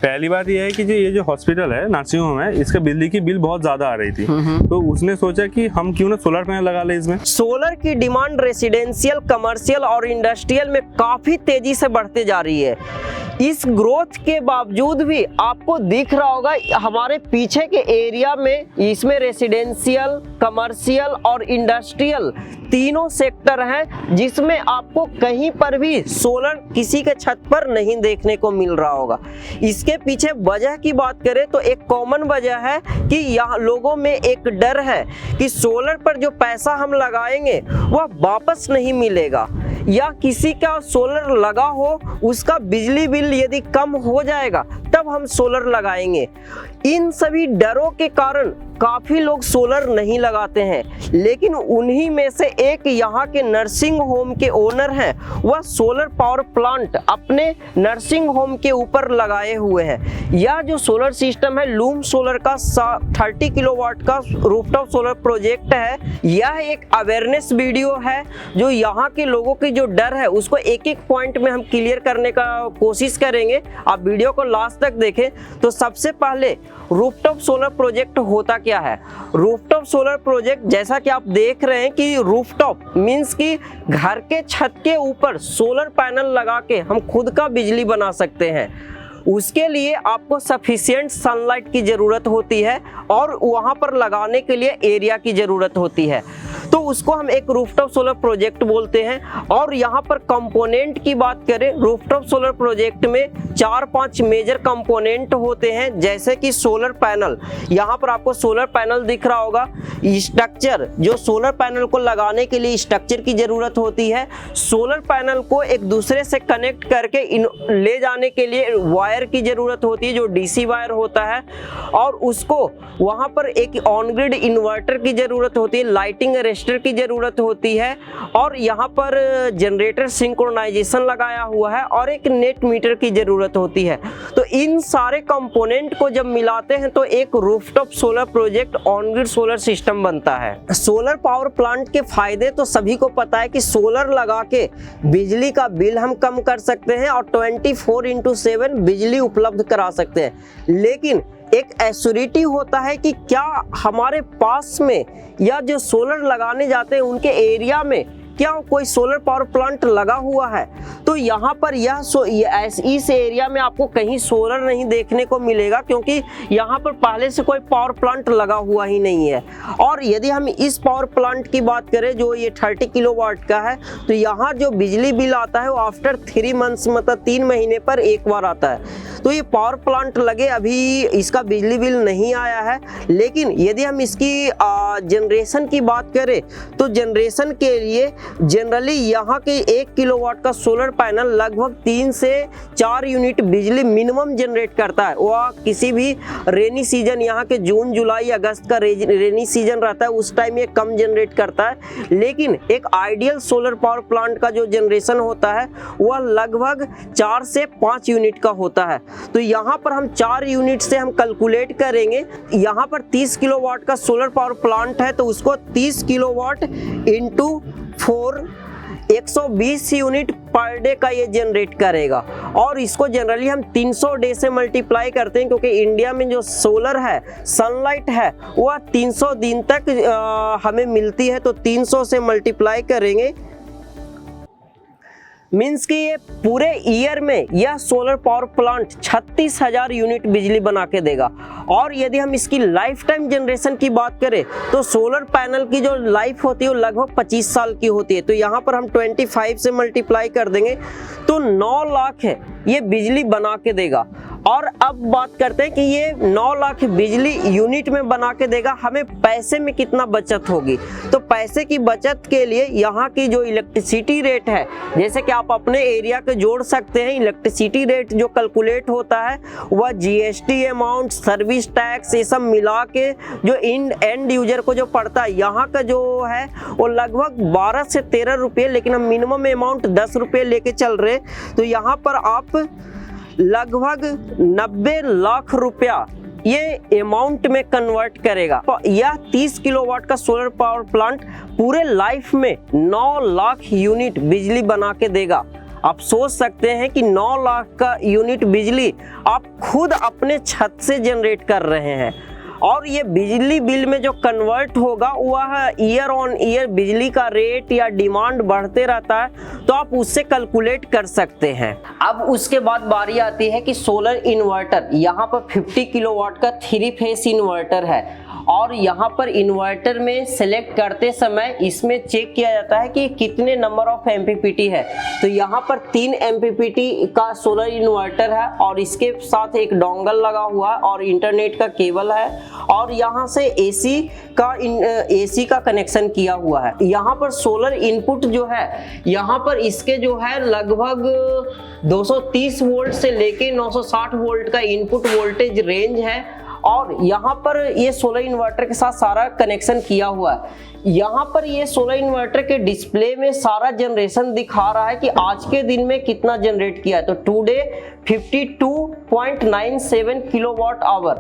पहली बात यह है कि ये जो हॉस्पिटल है, नर्सिंग होम है, इसका बिजली की बिल बहुत ज्यादा आ रही थी, तो उसने सोचा कि हम क्यों ना सोलर पैनल लगा ले इसमें। सोलर की डिमांड रेसिडेंशियल, कमर्शियल और इंडस्ट्रियल में काफी तेजी से बढ़ते जा रही है। इस ग्रोथ के बावजूद भी आपको दिख रहा होगा हमारे पीछे के एरिया में इसमें रेसिडेंशियल, कमर्शियल और इंडस्ट्रियल तीनों सेक्टर हैं, जिसमें आपको कहीं पर भी सोलर किसी के छत पर नहीं देखने को मिल रहा होगा। इसके पीछे वजह की बात करें तो एक कॉमन वजह है कि यहाँ लोगों में एक डर है कि सोलर पर जो पैसा हम लगाएंगे वह वापस नहीं मिलेगा, या किसी का सोलर लगा हो उसका बिजली बिल यदि कम हो जाएगा तब हम सोलर लगाएंगे। इन सभी डरों के कारण काफी लोग सोलर नहीं लगाते हैं, लेकिन उन्हीं में से एक यहाँ के नर्सिंग होम के ओनर हैं, वह सोलर पावर प्लांट अपने नर्सिंग होम के ऊपर लगाए हुए हैं। यह जो सोलर सिस्टम है लूम सोलर का 30 किलोवाट का रूफटॉप सोलर प्रोजेक्ट है। यह एक अवेयरनेस वीडियो है जो यहाँ के लोगों की जो डर है उसको एक एक पॉइंट में हम क्लियर करने का कोशिश करेंगे। आप वीडियो को लास्ट तक देखें। तो सबसे पहले रूफटॉप सोलर प्रोजेक्ट होता क्या है। रूफटॉप सोलर प्रोजेक्ट जैसा कि आप देख रहे हैं कि रूफटॉप मींस कि घर के छत के ऊपर सोलर पैनल लगा के हम खुद का बिजली बना सकते हैं। उसके लिए आपको सफिशिएंट सनलाइट की ज़रूरत होती है और वहाँ पर लगाने के लिए एरिया की ज़रूरत होती है, तो उसको हम एक रूफटॉप सोलर प्रोजेक्ट बोलते हैं। और यहाँ पर कंपोनेंट की बात करें, रूफटॉप सोलर प्रोजेक्ट में 4-5 मेजर कंपोनेंट होते हैं, जैसे कि सोलर पैनल। यहाँ पर आपको सोलर पैनल दिख रहा होगा। स्ट्रक्चर, जो सोलर पैनल को लगाने के लिए स्ट्रक्चर की ज़रूरत होती है। सोलर पैनल को एक दूसरे से कनेक्ट करके ले जाने के लिए वायर की ज़रूरत होती है, जो डीसी वायर होता है, और उसको वहाँ पर एक ऑन ग्रिड इन्वर्टर की ज़रूरत होती है, लाइटिंग अरेस्टर की ज़रूरत होती है, और यहाँ पर जनरेटर सिंक्रोनाइजेशन लगाया हुआ है, और एक नेट मीटर की ज़रूरत होती है। तो इन सारे कंपोनेंट को जब मिलाते हैं तो एक rooftop solar project on grid solar system बनता है। सोलर पावर प्लांट के फायदे तो सभी को पता है कि सोलर लगा के बिजली का बिल हम कम कर सकते हैं और 24/7 बिजली उपलब्ध करा सकते हैं, लेकिन एक एश्योरिटी होता है कि क्या हमारे पास में या जो सोलर लगाने जाते हैं उनके एरिया में क्या कोई सोलर पावर प्लांट लगा हुआ है। तो यहाँ पर इस एरिया में आपको कहीं सोलर नहीं देखने को मिलेगा, क्योंकि यहाँ पर पहले से कोई पावर प्लांट लगा हुआ ही नहीं है। और यदि हम इस पावर प्लांट की बात करें जो ये 30 किलोवाट का है, तो यहाँ जो बिजली बिल आता है वो आफ्टर 3 मंथ्स, मतलब 3 महीने पर एक बार आता है। तो ये पावर प्लांट लगे अभी इसका बिजली बिल नहीं आया है, लेकिन यदि हम इसकी जनरेशन की बात करें तो जनरेशन के लिए जनरली यहाँ के 1 किलोवाट का सोलर पैनल लगभग 3 से 4 यूनिट बिजली मिनिमम जनरेट करता है। वह किसी भी रेनी सीजन, यहाँ के जून जुलाई अगस्त का रेनी सीजन रहता है, उस टाइम ये कम जनरेट करता है, लेकिन एक आइडियल सोलर पावर प्लांट का जो जनरेशन होता है वह लगभग 4 से 5 यूनिट का होता है। तो यहाँ पर हम 4 यूनिट से हम कैलकुलेट करेंगे। यहाँ पर 30 किलोवाट का सोलर पावर प्लांट है, तो उसको 30 kilowatt into 4 120 unit per day का ये जनरेट करेगा। और इसको जनरली हम 300 डे से मल्टीप्लाई करते हैं, क्योंकि इंडिया में जो सोलर है, सनलाइट है, वह 300 दिन तक हमें मिलती है। तो 300 से मल्टीप्लाई करेंगे मीन्स कि ये पूरे ईयर में यह सोलर पावर प्लांट 36,000 यूनिट बिजली बना के देगा। और यदि हम इसकी लाइफ टाइम जनरेशन की बात करें तो सोलर पैनल की जो लाइफ होती है वो लगभग 25 साल की होती है। तो यहाँ पर हम 25 से मल्टीप्लाई कर देंगे तो 9 लाख है ये बिजली बना के देगा। और अब बात करते हैं कि ये 9 लाख बिजली यूनिट में बना के देगा, हमें पैसे में कितना बचत होगी। तो पैसे की बचत के लिए यहाँ की जो इलेक्ट्रिसिटी रेट है, जैसे कि आप अपने एरिया के जोड़ सकते हैं। इलेक्ट्रिसिटी रेट जो कैलकुलेट होता है वह जीएसटी अमाउंट, सर्विस टैक्स, ये सब मिला के जो एंड यूजर को जो पड़ता है, यहाँ का जो है वो लगभग 12 से 13 रुपये, लेकिन हम मिनिमम अमाउंट 10 रुपये लेके चल रहे। तो यहाँ पर आप लगभग 90 लाख रुपया ये अमाउंट में कन्वर्ट करेगा। यह 30 किलोवाट का सोलर पावर प्लांट पूरे लाइफ में 9 लाख यूनिट बिजली बना के देगा। आप सोच सकते हैं कि 9 लाख का यूनिट बिजली आप खुद अपने छत से जनरेट कर रहे हैं, और ये बिजली बिल में जो कन्वर्ट होगा वह ईयर ऑन ईयर बिजली का रेट या डिमांड बढ़ते रहता है, तो आप उससे कैलकुलेट कर सकते हैं। अब उसके बाद बारी आती है कि सोलर इन्वर्टर। यहाँ पर 50 किलोवाट का 3 फेस इन्वर्टर है, और यहाँ पर इन्वर्टर में सेलेक्ट करते समय इसमें चेक किया जाता है कि कितने नंबर ऑफ एमपीपीटी है। तो यहाँ पर 3 एमपीपीटी का सोलर इन्वर्टर है, और इसके साथ एक डोंगल लगा हुआ है और इंटरनेट का केबल है, और यहाँ से एसी का कनेक्शन किया हुआ है। यहाँ पर सोलर इनपुट जो है, यहाँ पर इसके जो है लगभग 230 वोल्ट से लेके 960 वोल्ट का इनपुट वोल्टेज रेंज है, और यहाँ पर ये सोलर इन्वर्टर के साथ सारा कनेक्शन किया हुआ है। यहाँ पर ये सोलर इन्वर्टर के डिस्प्ले में सारा जनरेशन दिखा रहा है कि आज के दिन में कितना जनरेट किया है। तो today 52.97 kilowatt hour,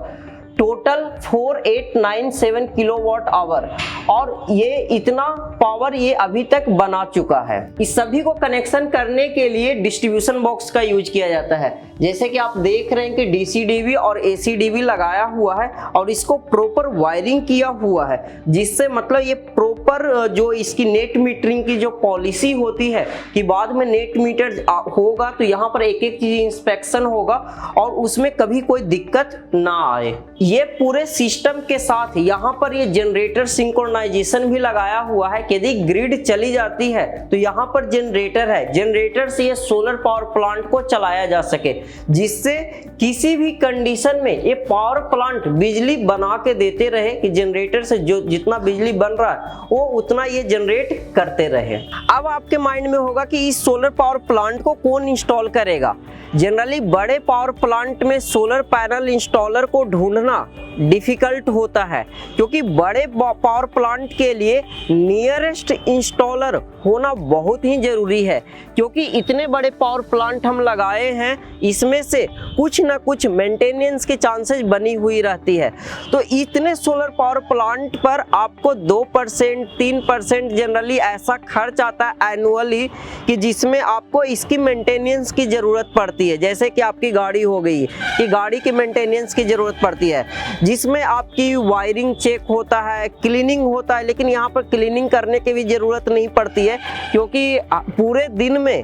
total 4897 kilowatt hour, और ये इतना पावर ये अभी तक बना चुका है। इस सभी को कनेक्शन करने के लिए डिस्ट्रीब्यूशन बॉक्स का यूज किया जाता है। जैसे कि आप देख रहे हैं कि डीसी-डीवी और एसी-डीवी लगाया हुआ है, और इसको प्रॉपर वायरिंग किया हुआ है, जिससे मतलब ये प्रॉपर जो इसकी नेट मीटरिंग की जो पॉलिसी होती है कि बाद में नेट मीटर होगा तो यहाँ पर एक एक चीज इंस्पेक्शन होगा और उसमें कभी कोई दिक्कत ना आए। ये पूरे सिस्टम के साथ यहाँ पर ये जनरेटर सिंक्रोनाइजेशन भी लगाया हुआ है कि यदि ग्रिड चली जाती है तो यहाँ पर जनरेटर है, जनरेटर से ये सोलर पावर प्लांट को चलाया जा सके, जिससे किसी भी कंडीशन में ये पावर प्लांट बिजली बना के देते रहे कि जनरेटर से जो जितना बिजली बन रहा है वो उतना ये जनरेट करते रहे। अब आपके माइंड में होगा कि इस सोलर पावर प्लांट को कौन इंस्टॉल करेगा। जनरली बड़े पावर प्लांट में सोलर पैनल इंस्टॉलर को ढूंढना डिफिकल्ट होता है, क्योंकि बड़े पावर प्लांट के लिए नियरेस्ट इंस्टॉलर होना बहुत ही जरूरी है, क्योंकि इतने बड़े पावर प्लांट हम लगाए हैं, इसमें से कुछ ना कुछ मेंटेनेंस के चांसेस बनी हुई रहती है। तो इतने सोलर पावर प्लांट पर आपको 2% 3% जनरली ऐसा खर्च आता है एनुअली कि जिसमें आपको इसकी मेंटेनेंस की जरूरत पड़ती है। जैसे कि आपकी गाड़ी हो गई कि गाड़ी की मेंटेनेंस की जरूरत पड़ती है, जिसमें आपकी वायरिंग चेक होता है, क्लीनिंग होता है, लेकिन यहाँ पर क्लीनिंग करने की भी जरूरत नहीं पड़ती है, क्योंकि पूरे दिन में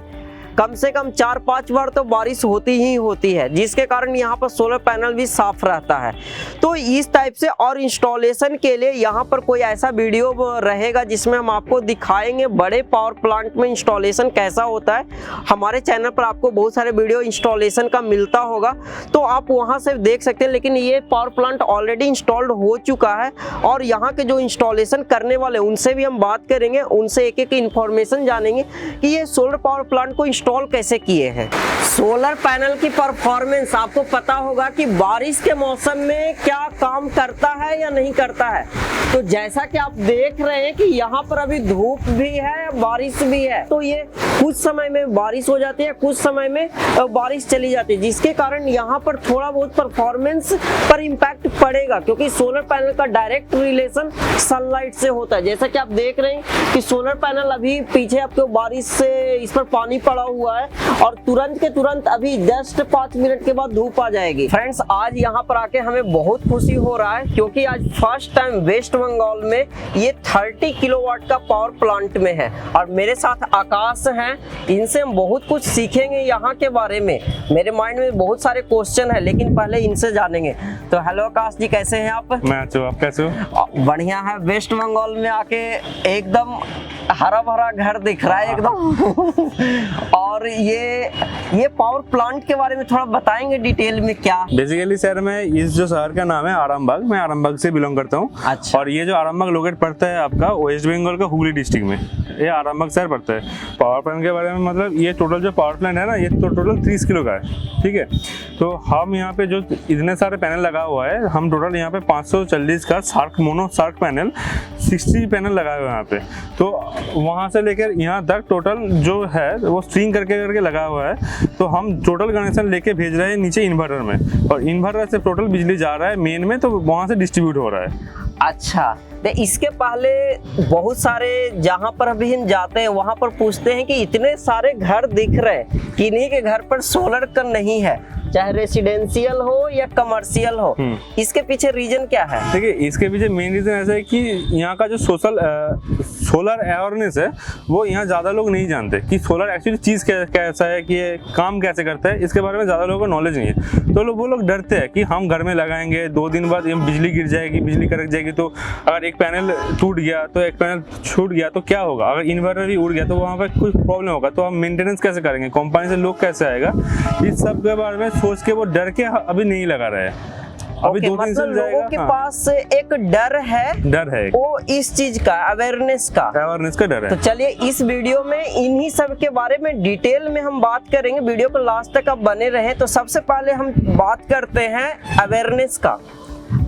कम से कम 4-5 बार तो बारिश होती ही होती है, जिसके कारण यहाँ पर सोलर पैनल भी साफ रहता है। तो इस टाइप से और इंस्टॉलेशन के लिए यहाँ पर कोई ऐसा वीडियो रहेगा जिसमें हम आपको दिखाएंगे बड़े पावर प्लांट में इंस्टॉलेशन कैसा होता है। हमारे चैनल पर आपको बहुत सारे वीडियो इंस्टॉलेशन का मिलता होगा, तो आप वहाँ से देख सकते हैं। लेकिन ये पावर प्लांट ऑलरेडी इंस्टॉल्ड हो चुका है, और यहाँ के जो इंस्टॉलेशन करने वाले उनसे भी हम बात करेंगे, उनसे एक एक इन्फॉर्मेशन जानेंगे कि ये सोलर पावर प्लांट को इंस्टॉल कैसे किए हैं। सोलर पैनल की परफॉर्मेंस आपको पता होगा कि बारिश के मौसम में क्या काम करता है या नहीं करता है। तो जैसा कि आप देख रहे हैं कि यहाँ पर अभी धूप भी है, बारिश भी है, तो ये कुछ समय में बारिश हो जाती है, कुछ समय में बारिश चली जाती है, जिसके कारण यहाँ पर थोड़ा बहुत परफॉर्मेंस पर इम्पैक्ट पड़ेगा, क्योंकि सोलर पैनल का डायरेक्ट रिलेशन सनलाइट से होता है। जैसा कि आप देख रहे हैं कि सोलर पैनल अभी पीछे आपको बारिश से इस पर पानी पड़ा हुआ है, और तुरंत के तुरंत अभी जस्ट 5 मिनट के बाद धूप आ जाएगी। फ्रेंड्स, आज यहाँ पर आके हमें बहुत खुशी हो रहा है, क्योंकि आज फर्स्ट टाइम वेस्ट बंगाल में ये 30 किलोवाट का पावर प्लांट में है, और मेरे साथ आकाश हैं। इनसे हम बहुत कुछ सीखेंगे यहाँ के बारे में। मेरे माइंड में बहुत सारे क्वेश्चन है, लेकिन पहले इनसे जानेंगे। तो हेलो आकाश जी, कैसे हैं आप? मैं अच्छा हूं, आप कैसे हो? बढ़िया है। वेस्ट बंगाल में आके एकदम हरा भरा घर दिख रहा है एकदम। और ये पावर प्लांट के बारे में थोड़ा बताएंगे डिटेल में क्या? बेसिकली सर, मैं इस जो शहर का नाम है आरामबाग, मैं आरामबाग से बिलोंग करता हूँ। अच्छा। और ये जो आरामबाग लोकेट पड़ता है आपका वेस्ट बंगाल का हुगली डिस्ट्रिक्ट में, ये आरामबाग शहर पड़ता है। पावर प्लांट के बारे में मतलब ये टोटल जो पावर प्लांट है ना, ये तो टोटल 30 किलो का है, ठीक है। तो हम यहाँ पे जो इतने सारे पैनल लगा हुआ है, हम टोटल यहाँ पे 540 का मोनो शार्क पैनल 60 पैनल लगाए हुए हैं यहाँ पे। तो वहाँ से लेकर यहाँ तक टोटल जो है वो स्ट्रिंग करके लगा हुआ है। तो हम टोटल कनेक्शन लेके भेज रहे हैं नीचे इन्वर्टर में, और इन्वर्टर से टोटल बिजली जा रहा है मेन में, तो वहाँ से डिस्ट्रीब्यूट हो रहा है। अच्छा, तो इसके पहले बहुत सारे जहाँ पर अभी हम जाते हैं वहां पर पूछते हैं कि इतने सारे घर दिख रहे हैं, किन्हीं के घर पर सोलर का नहीं है, चाहे रेसिडेंशियल हो या कमर्शियल हो। इसके पीछे रीजन क्या है? देखिए, इसके पीछे मेन रीजन ऐसा है कि यहाँ का जो सोलर अवेयरनेस है वो यहाँ ज़्यादा लोग नहीं जानते कि सोलर एक्चुअली चीज़ कैसा है, कि ये काम कैसे करता है, इसके बारे में ज़्यादा लोगों को नॉलेज नहीं है। तो वो लोग डरते हैं कि हम घर में लगाएंगे, 2 दिन बाद बिजली गिर जाएगी, बिजली कड़क जाएगी, तो अगर एक पैनल टूट गया तो एक पैनल छूट गया तो क्या होगा, अगर इन्वर्टर भी उड़ गया तो वहाँ पर कुछ प्रॉब्लम होगा, तो हम मेंटेनेंस कैसे करेंगे, कंपनी से लोग कैसे आएगा, इस सब के बारे में सोच के वो डर के अभी नहीं लगा रहे हैं। अभी 2 दिन से लोगों के पास एक डर है वो इस चीज का अवेयरनेस का डर है। तो चलिए इस वीडियो में इन्हीं सब के बारे में डिटेल में हम बात करेंगे, वीडियो को लास्ट तक आप बने रहें। तो सबसे पहले हम बात करते हैं अवेयरनेस का।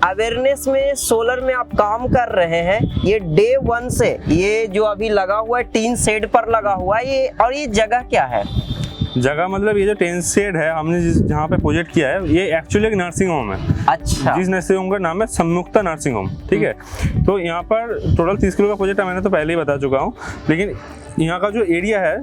अवेयरनेस में सोलर में आप काम कर रहे हैं, ये डे 1 से ये जो अभी लगा हुआ है टीन शेड पर लगा हुआ है ये, और ये जगह क्या है? जगह मतलब ये जो टेन शेड है हमने जहाँ पे प्रोजेक्ट किया है, ये एक्चुअली एक नर्सिंग होम है। अच्छा। जिस नर्सिंग होम का नाम है सम्मुक्ता नर्सिंग होम, ठीक है। तो यहाँ पर टोटल 30 किलो का प्रोजेक्ट है, मैंने तो पहले ही बता चुका हूँ, लेकिन यहाँ का जो एरिया है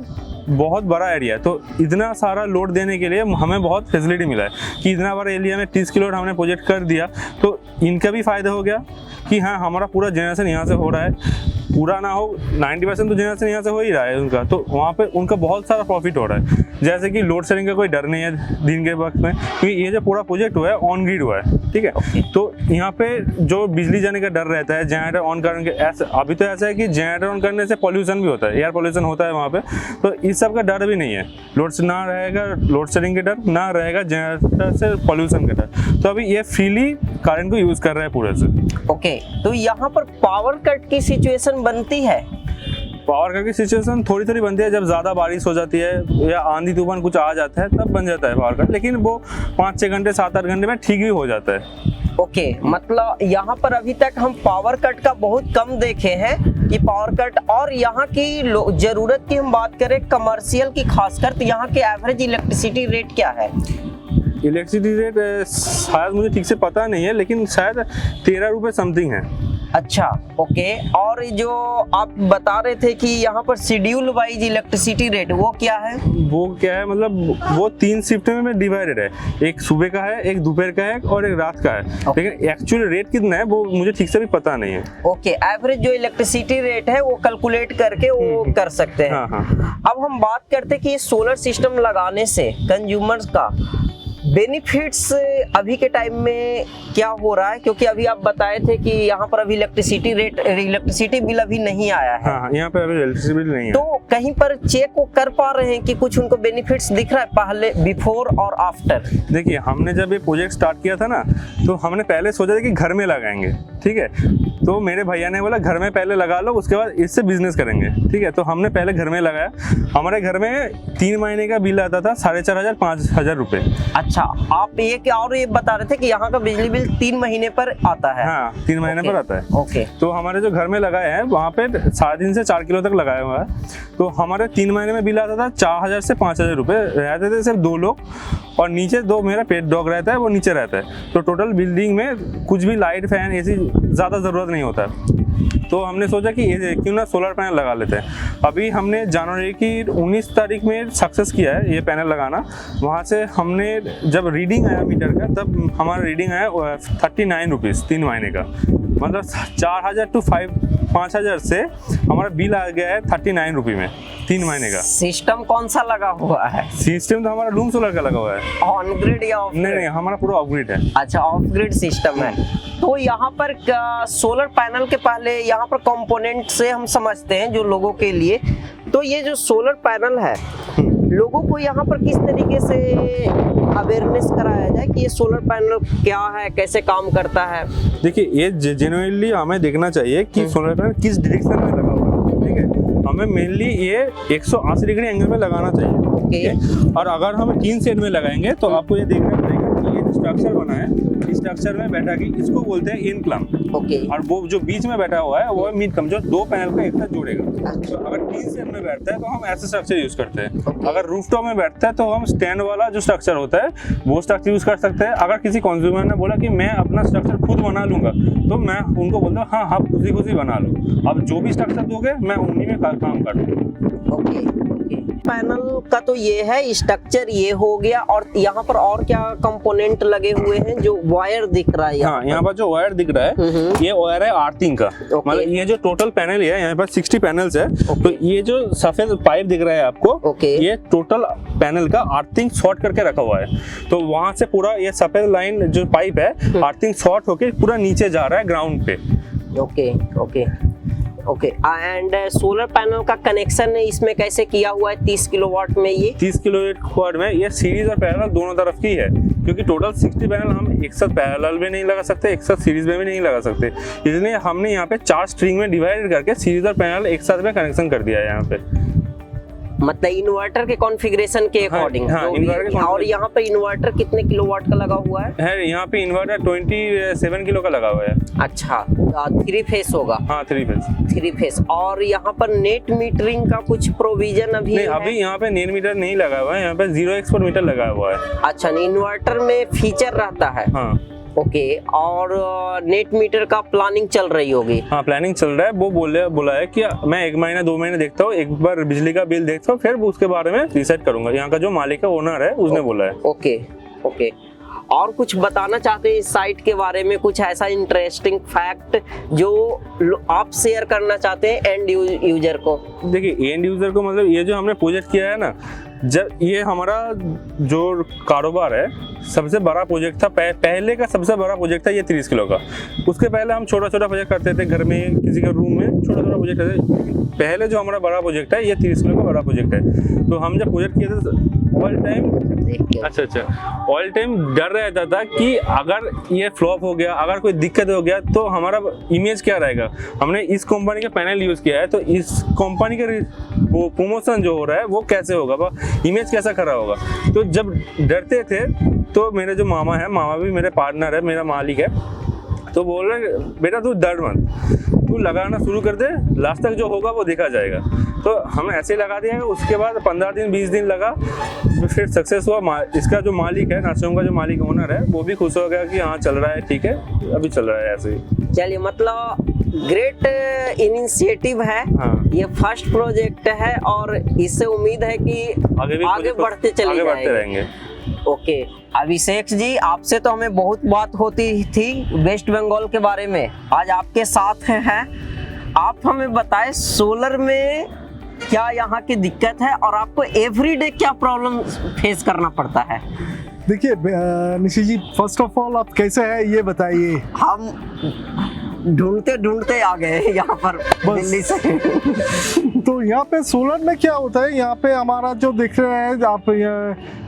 बहुत बड़ा एरिया है, तो इतना सारा लोड देने के लिए हमें बहुत फैसिलिटी मिला है कि इतना बड़ा एरिया में 30 किलो हमने प्रोजेक्ट कर दिया, तो इनका भी फ़ायदा हो गया कि हाँ हमारा पूरा जनरेशन यहाँ से हो रहा है, पूरा ना हो 90% तो जनरेशन यहाँ से हो ही रहा है उनका, तो वहाँ पे उनका बहुत सारा प्रॉफिट हो रहा है। जैसे कि लोड शेयरिंग का कोई डर नहीं है दिन के वक्त में, क्योंकि ये जो पूरा प्रोजेक्ट हुआ है ऑन ग्रिड हुआ है, ठीक है। तो यहाँ पे जो बिजली जाने का डर रहता है जनरेटर ऑन करने के, ऐसा अभी तो ऐसा है कि जनरेटर ऑन करने से पॉल्यूशन भी होता है, एयर पॉल्यूशन होता है वहाँ पे, तो इस सब का डर भी नहीं है। लोड से ना रहेगा लोड शेयरिंग का डर, ना रहेगा जनरेटर से पॉल्यूशन का डर, तो अभी ये फ्रीली करंट को यूज कर रहा है पूरे से। ओके, तो यहाँ पर पावर कट की सिचुएशन बनती है? पावर कट की सिचुएशन थोड़ी थोड़ी बनती है, जब ज़्यादा बारिश हो जाती है या आंधी तूफान कुछ आ जाता है तब बन जाता है पावर कट, लेकिन वो 5-6 घंटे 7-8 घंटे में ठीक भी हो जाता है। ओके, मतलब यहाँ पर अभी तक हम पावर कट का बहुत कम देखे हैं कि पावर कट, और यहाँ की जरूरत की हम बात करें कमर्शियल की खासकर, तो यहाँ के एवरेज इलेक्ट्रिसिटी रेट क्या है? इलेक्ट्रिसिटी रेट शायद मुझे ठीक से पता नहीं है, लेकिन शायद 13 रुपये समथिंग है। अच्छा, ओके। और जो आप बता रहे थे कि यहाँ पर शेड्यूल वाइज इलेक्ट्रिसिटी रेट, वो क्या है? वो क्या है, मतलब वो 3 शिफ्ट में डिवाइडेड है, एक सुबह का है, एक दोपहर का है और एक रात का है, लेकिन एक्चुअल रेट कितना है वो मुझे ठीक से भी पता नहीं है। ओके, एवरेज जो इलेक्ट्रिसिटी रेट है वो कैलकुलेट करके वो कर सकते हैं। हाँ। अब हम बात करते हैं कि सोलर सिस्टम लगाने से कंज्यूमर्स का बेनिफिट्स अभी के टाइम में क्या हो रहा है, क्योंकि अभी आप बताए थे कि यहाँ पर अभी इलेक्ट्रिसिटी बिल अभी नहीं आया है। हाँ, यहाँ पे अभी इलेक्ट्रिसिटी बिल नहीं है। तो कहीं पर चेक वो कर पा रहे हैं कि कुछ उनको बेनिफिट्स दिख रहा है पहले, बिफोर और आफ्टर? देखिए, हमने जब ये प्रोजेक्ट स्टार्ट किया था ना, तो हमने पहले सोचा था कि घर में लगाएंगे, ठीक है। तो मेरे भैया ने बोला घर में पहले लगा लो, उसके बाद इससे बिजनेस करेंगे, ठीक है। तो हमने पहले घर में लगाया, हमारे घर में 3 महीने का बिल आता था 4,500-5,000 रुपये। अच्छा, आप ये बता रहे थे कि यहाँ का बिजली बिल 3 महीने पर आता है? हाँ, 3 महीने पर आता है। ओके। तो हमारे जो घर में लगाए हैं वहाँ पे 3.5 से 4 किलो तक लगाया हुआ है, तो हमारे 3 महीने में बिल आता था 4,000 से 5,000 रुपये। रहते थे सिर्फ 2 लोग, और नीचे 2 मेरा पेट डॉग रहता है, वो नीचे रहता है, तो टोटल बिल्डिंग में कुछ भी लाइट फैन ऐसी ज़्यादा ज़रूरत नहीं होता। तो हमने सोचा कि ये क्यों ना सोलर पैनल लगा लेते हैं। अभी हमने जनवरी की 19 तारीख में सक्सेस किया है ये पैनल लगाना। वहाँ से हमने जब रीडिंग आया मीटर का, तब हमारा रीडिंग आया 39 रुपीज़ 3 महीने का, मतलब 4,000 to 5,000 से हमारा बिल आ गया है 39 रुपये में 3 महीने का। सिस्टम कौन सा लगा हुआ है? सिस्टम तो हमारा लूम सोलर का लगा हुआ है। ऑन ग्रिड या ऑफ ग्रिड? नहीं, हमारा पूरा ऑफ ग्रिड है। अच्छा, ऑफ ग्रिड सिस्टम है। तो यहाँ पर सोलर पैनल के पहले यहाँ पर कंपोनेंट से हम समझते हैं जो लोगों के लिए, तो ये जो सोलर पैनल है लोगों को यहाँ पर किस तरीके से अवेयरनेस कराया जाए कि ये सोलर पैनल क्या है, कैसे काम करता है? देखिए, ये जेन्युइनली हमें देखना चाहिए कि सोलर पैनल किस डायरेक्शन में लगा हुआ है, ठीक है। हमें मेनली ये 180 डिग्री एंगल में लगाना चाहिए, ठीक है। और अगर हम टीन शेड में लगाएंगे तो आपको ये देखना पड़ेगा कि ये स्ट्रक्चर बना है, इस स्ट्रक्चर में बैठा के इसको बोलते हैं इन क्लम, ओके और वो जो बीच में बैठा हुआ है वो है मिड क्लम, जो दो पैनल को एक साथ जोड़ेगा। तो अगर टीन शेड में बैठता है तो हम ऐसा स्ट्रक्चर यूज करते हैं। Okay. अगर रूफटॉप में बैठता है तो हम स्टैंड वाला जो स्ट्रक्चर होता है वो स्ट्रक्चर यूज कर सकते हैं। अगर किसी कंज्यूमर ने बोला कि मैं अपना स्ट्रक्चर खुद बना लूंगा, तो मैं उनको बोलता हूँ हाँ आप खुद ही बना लो, अब जो भी स्ट्रक्चर दोगे मैं उन्हीं में काम कर लूँगा। Okay okay. पैनल का तो ये है, स्ट्रक्चर ये हो गया, और यहाँ पर और क्या कंपोनेंट लगे हुए हैं? जो वायर दिख रहा है हाँ, यहाँ पर जो वायर दिख रहा है ये वायर है अर्थिंग का। Okay. मतलब ये जो टोटल पैनल है यहाँ पर 60 पैनल्स है। तो ये जो सफेद पाइप दिख रहा है आपको, Okay. ये टोटल पैनल का अर्थिंग शॉर्ट करके रखा हुआ है। तो वहां से पूरा ये सफेद लाइन जो पाइप है अर्थिंग शॉर्ट होके पूरा नीचे जा रहा है ग्राउंड पे। Okay okay okay. And solar panel का कनेक्शन इसमें कैसे किया हुआ है 30 किलोवाट में? ये 30 किलोवाट में ये सीरीज और पैरेलल दोनों तरफ की है, क्योंकि टोटल 60 पैनल हम एक साथ पैरेलल में नहीं लगा सकते, एक साथ सीरीज में भी नहीं लगा सकते, इसलिए हमने यहाँ पे 4 स्ट्रिंग में डिवाइड करके सीरीज और पैरेलल एक साथ में कनेक्शन कर दिया है यहाँ पे। मतलब इन्वर्टर के कॉन्फ़िगरेशन के अकॉर्डिंग। हाँ, इन्वर्टर के और यहाँ पर इन्वर्टर कितने किलोवाट का लगा हुआ है? यहाँ पे इन्वर्टर 27 किलो का लगा हुआ है। अच्छा, 3 फेस होगा? हाँ, 3 फेस। 3 फेस। और यहाँ पर नेट मीटरिंग का कुछ प्रोविजन अभी नहीं, है? अभी यहाँ पे नेट मीटर नहीं लगा हुआ है, यहाँ पे 0 एक्सपोर्ट मीटर लगा हुआ है। अच्छा, इन्वर्टर में फीचर रहता है? हाँ ओके। और नेट मीटर का प्लानिंग चल रही होगी? हाँ, प्लानिंग चल रहा है। वो बोला है कि मैं 1 महीना 2 महीने देखता हूँ, एक बार बिजली का बिल देखता हूँ, फिर उसके बारे में डिसाइड करूंगा। यहाँ का जो मालिक है, ओनर है, उसने बोला है। Okay okay. और कुछ बताना चाहते हैं इस साइट के बारे में? कुछ ऐसा इंटरेस्टिंग फैक्ट जो आप शेयर करना चाहते हैं एंड यूजर को? देखिए, एंड यूजर को मतलब ये जो हमने प्रोजेक्ट किया है ना, जब ये हमारा जो कारोबार है सबसे बड़ा प्रोजेक्ट था, पहले का सबसे बड़ा प्रोजेक्ट था ये 30 किलो का। उसके पहले हम छोटा छोटा प्रोजेक्ट करते थे, घर में किसी के रूम में छोटा छोटा प्रोजेक्ट करते। पहले जो हमारा बड़ा प्रोजेक्ट है ये 30 किलो का बड़ा प्रोजेक्ट है। तो हम जब प्रोजेक्ट किए थे ऑल टाइम ऑल टाइम डर रहता था कि अगर ये फ्लॉप हो गया, अगर कोई दिक्कत हो गया तो हमारा इमेज क्या रहेगा। हमने इस कंपनी का पैनल यूज किया है, तो इस कंपनी का वो प्रमोशन जो हो रहा है वो कैसे होगा, इमेज कैसा खड़ा होगा। तो जब डरते थे तो मेरे जो मामा है, मामा भी मेरे पार्टनर है, मेरा मालिक है, तो बोल रहे बेटा तू डर मत, तू लगाना शुरू कर दे, लास्ट तक जो होगा वो देखा जाएगा। तो हम ऐसे लगा दिया। उसके बाद 15 दिन 20 दिन लगा, फिर सक्सेस हुआ। इसका जो मालिक है, नर्सिंग का जो मालिक ओनर है, वो भी खुश हो गया कि हाँ चल रहा है, ठीक है, अभी चल रहा है ऐसे ही। चलिए, मतलब ग्रेट इनिशिएटिव है। हाँ। ये फर्स्ट प्रोजेक्ट है और इससे उम्मीद है कि आगे बढ़ते चले रहेंगे। ओके, अभिषेक जी, आपसे तो हमें बहुत बात होती थी वेस्ट बंगाल के बारे में, आज आपके साथ हैं। आप हमें बताएं सोलर में क्या यहाँ की दिक्कत है और आपको एवरीडे क्या प्रॉब्लम फेस करना पड़ता है? देखिए निशी जी, फर्स्ट ऑफ ऑल आप कैसे हैं ये बताइए। हम ढूंढते ढूंढते आ गए यहाँ पर दिल्ली से। तो यहाँ पे सोलर में क्या होता है, यहाँ पे हमारा जो दिख रहा है, आप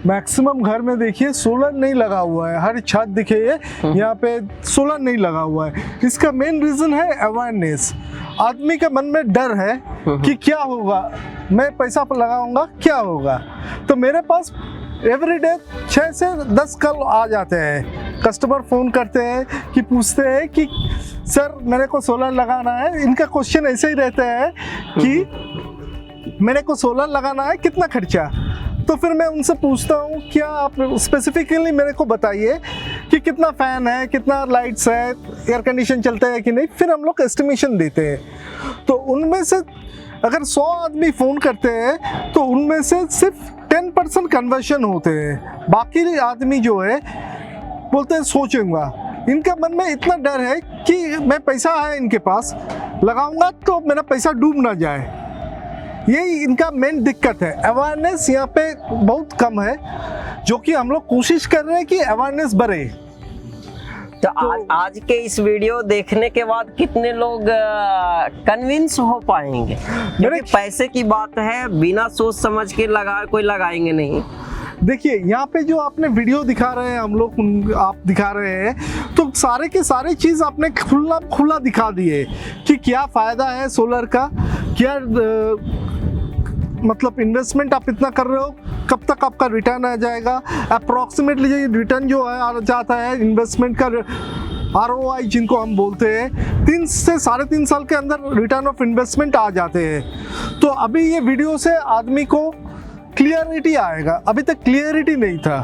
मैक्सिमम घर में देखिए सोलर नहीं लगा हुआ है, हर छत दिखे यहाँ पे सोलर नहीं लगा हुआ है। इसका मेन रीजन है अवेयरनेस। आदमी के मन में डर है कि क्या होगा, मैं पैसा लगाऊंगा क्या होगा। तो मेरे पास एवरीडे 6 से 10 कॉल आ जाते हैं, कस्टमर फ़ोन करते हैं कि पूछते हैं कि सर मेरे को सोलर लगाना है। इनका क्वेश्चन ऐसे ही रहता है कि मेरे को सोलर लगाना है, कितना खर्चा। तो फिर मैं उनसे पूछता हूँ क्या आप स्पेसिफिकली मेरे को बताइए कि कितना फ़ैन है, कितना लाइट्स है, एयर कंडीशन चलता है कि नहीं। फिर हम लोग एस्टिमेशन देते हैं। तो उनमें से अगर 100 आदमी फ़ोन करते हैं तो उनमें से सिर्फ 10% कन्वर्शन होते हैं। बाकी आदमी जो है बोलते हैं सोचूंगा। इनका मन में इतना डर है कि मैं पैसा है इनके पास, लगाऊंगा तो मेरा पैसा डूब ना जाए। यही इनका मेन दिक्कत है। अवेयरनेस यहाँ पे बहुत कम है, जो कि हम लोग कोशिश कर रहे हैं कि अवेयरनेस बढ़े। तो आज के इस वीडियो देखने के बाद कितने लोग कन्विंस हो पाएंगे? मेरे पैसे की बात है, बिना सोच समझ के कोई लगाएंगे नहीं। देखिए यहाँ पे जो आपने वीडियो दिखा रहे हैं, हम लोग आप दिखा रहे हैं, तो सारे के सारे चीज़ आपने खुला दिखा दिए कि क्या फ़ायदा है सोलर का, क्या मतलब इन्वेस्टमेंट आप इतना कर रहे हो, कब तक आपका रिटर्न आ जाएगा। अप्रॉक्सीमेटली ये रिटर्न जो है आ जाता है इन्वेस्टमेंट का ROI जिनको हम बोलते हैं, 3 से 3.5 साल के अंदर रिटर्न ऑफ इन्वेस्टमेंट आ जाते हैं। तो अभी ये वीडियो से आदमी को क्लियरिटी आएगा, अभी तक क्लियरिटी नहीं था,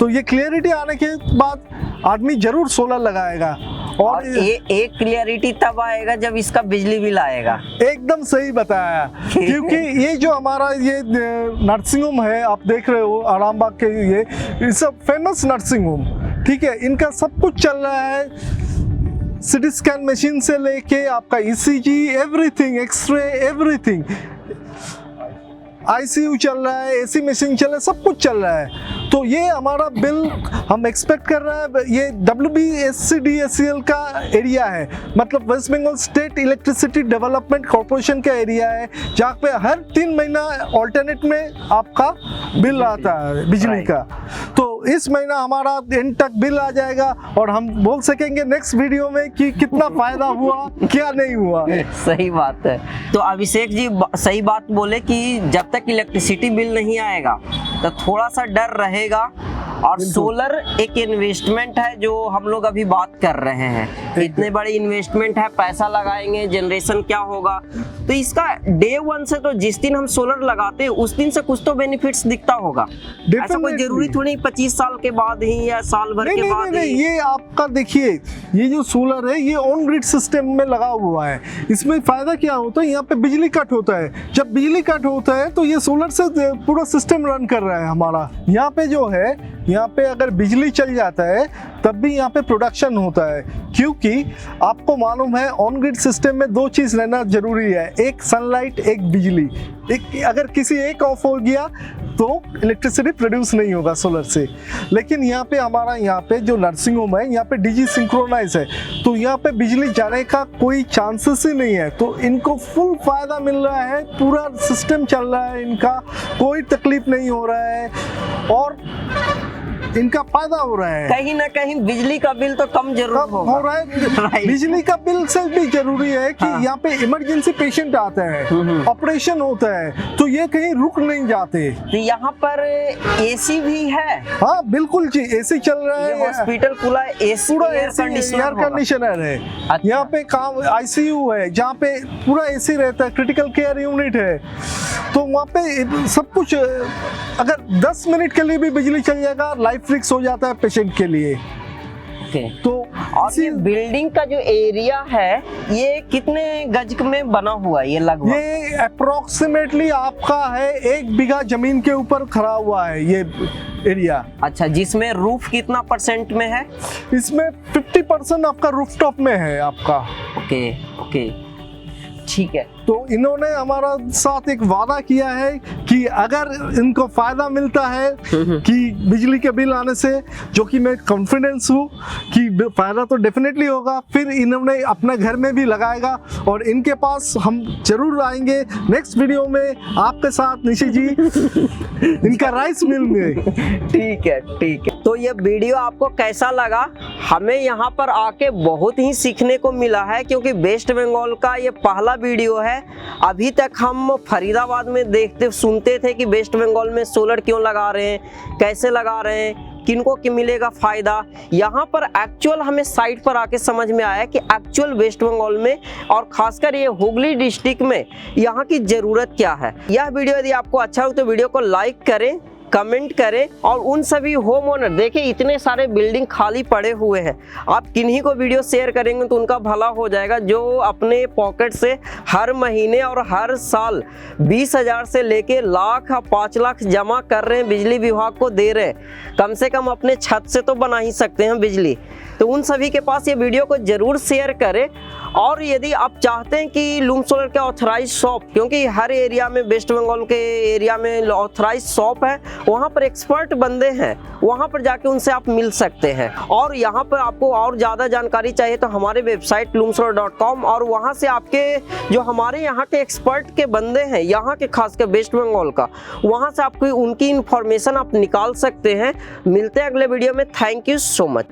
तो ये क्लियरिटी आने के बाद आदमी जरूर सोलर लगाएगा। और एक क्लियरिटी तब आएगा जब इसका बिजली बिल आएगा। एकदम सही बताया, क्योंकि ये जो हमारा ये नर्सिंग होम है आप देख रहे हो आरामबाग के, ये it's a famous nursing home, ठीक है। इनका सब कुछ चल रहा है, CT स्कैन मशीन से लेके आपका ECG, everything, X-ray, everything, ICU चल रहा है, AC मशीन चल रहा है, सब कुछ चल रहा है। तो ये हमारा बिल हम एक्सपेक्ट कर रहे हैं, ये WBSCDSCL का एरिया है, मतलब West Bengal state electricity development corporation का एरिया है, जहाँ पे हर 3 महीना ऑल्टरनेट में आपका बिल आता है बिजली का। तो इस महीना हमारा एंड तक बिल आ जाएगा और हम बोल सकेंगे नेक्स्ट वीडियो में कि कितना फायदा हुआ क्या नहीं हुआ। सही बात है। तो अभिषेक जी सही बात बोले कि जब तक इलेक्ट्रिसिटी बिल नहीं आएगा तो थोड़ा सा डर रहेगा, और सोलर एक इन्वेस्टमेंट है जो हम लोग अभी बात कर रहे हैं, इतने बड़े इन्वेस्टमेंट है, पैसा लगाएंगे, जनरेशन क्या होगा। तो इसका डे 1 से, तो जिस दिन हम सोलर लगाते हैं उस दिन से कुछ तो बेनिफिट्स दिखता होगा, ऐसा कोई जरूरी थोड़ी 25 साल के बाद ही या साल भर के बाद नहीं, ही। ये आपका देखिए, ये जो सोलर है ये ऑन ग्रिड सिस्टम में लगा हुआ है। इसमें फायदा क्या होता है, यहाँ पे बिजली कट होता है, जब बिजली कट होता है तो ये सोलर से पूरा सिस्टम रन कर रहा है हमारा। यहाँ पे जो है, यहाँ पे अगर बिजली चल जाता है तब भी यहाँ पे प्रोडक्शन होता है, क्योंकि आपको मालूम है ऑन ग्रिड सिस्टम में 2 चीज़ रहना जरूरी है, एक सनलाइट, एक बिजली। अगर किसी एक ऑफ हो गया तो इलेक्ट्रिसिटी प्रोड्यूस नहीं होगा सोलर से। लेकिन यहाँ पे हमारा, यहाँ पे जो नर्सिंग होम है यहाँ पे DG सिंक्रोनाइज है, तो यहाँ पे बिजली जाने का कोई चांसेस ही नहीं है। तो इनको फुल फायदा मिल रहा है, पूरा सिस्टम चल रहा है, इनका कोई तकलीफ नहीं हो रहा है और इनका फायदा हो रहा है। कहीं ना कहीं बिजली का बिल तो कम जरूर हो रहा है। बिजली का बिल से भी जरूरी है कि यहाँ पे इमरजेंसी पेशेंट आता है, ऑपरेशन होता है, तो ये कहीं रुक नहीं जाते। तो यहाँ पर AC भी है? हाँ बिल्कुल जी, AC चल रहा है, हॉस्पिटल पूरा एयर कंडीशनर है। अच्छा। यहाँ पे काम ICU है जहाँ पे पूरा AC रहता है, क्रिटिकल केयर यूनिट है, तो वहाँ पे सब कुछ, अगर 10 मिनट के लिए भी बिजली चल जाएगा लाइफ रिस्क हो जाता है पेशेंट के लिए। तो और ये बिल्डिंग का जो एरिया है ये कितने गज में बना हुआ है? ये लगभग, ये अप्रोक्सीमेटली आपका है 1 बीघा जमीन के ऊपर खड़ा हुआ है ये एरिया। अच्छा, जिसमें रूफ कितना % में है? इसमें 50% आपका रूफटॉप में है आपका। ओके ओके, ठीक है। तो इन्होंने हमारा साथ एक वादा किया है कि अगर इनको फायदा मिलता है कि बिजली के बिल आने से, जो कि मैं कॉन्फिडेंस हूँ कि फायदा तो डेफिनेटली होगा, फिर इन्होंने अपने घर में भी लगाएगा और इनके पास हम जरूर आएंगे नेक्स्ट वीडियो में आपके साथ निशी जी इनका राइस मिल में। ठीक है ठीक है। तो ये वीडियो आपको कैसा लगा? हमें यहाँ पर आके बहुत ही सीखने को मिला है, क्योंकि वेस्ट बंगाल का ये पहला वीडियो है। अभी तक हम फरीदाबाद में देखते सुनते थे कि वेस्ट बंगाल में सोलर क्यों लगा रहे हैं, कैसे लगा रहे हैं, किनको कि मिलेगा फायदा। यहाँ पर एक्चुअल हमें साइट पर आके समझ में आया कि एक्चुअल वेस्ट बंगाल में और खासकर ये हुगली डिस्ट्रिक्ट में यहाँ की ज़रूरत क्या है। यह वीडियो यदि आपको अच्छा हो तो वीडियो को लाइक करें, कमेंट करें, और उन सभी होम ओनर, देखिए इतने सारे बिल्डिंग खाली पड़े हुए हैं, आप किन्हीं को वीडियो शेयर करेंगे तो उनका भला हो जाएगा, जो अपने पॉकेट से हर महीने और हर साल 20,000 से लेके लाख 5 लाख जमा कर रहे हैं, बिजली विभाग को दे रहे हैं। कम से कम अपने छत से तो बना ही सकते हैं बिजली। तो उन सभी के पास ये वीडियो को जरूर शेयर करें। और यदि आप चाहते हैं कि लूम सोलर के ऑथराइज शॉप, क्योंकि हर एरिया में, वेस्ट बंगाल के एरिया में ऑथराइज शॉप है, वहाँ पर एक्सपर्ट बंदे हैं, वहाँ पर जाके उनसे आप मिल सकते हैं। और यहाँ पर आपको और ज़्यादा जानकारी चाहिए तो हमारे वेबसाइट loomsolar.com, और वहाँ से आपके जो हमारे यहाँ के एक्सपर्ट के बंदे हैं, यहाँ के खासकर वेस्ट बंगाल का, वहाँ से आपको उनकी इन्फॉर्मेशन आप निकाल सकते हैं। मिलते हैं अगले वीडियो में। Thank you so much.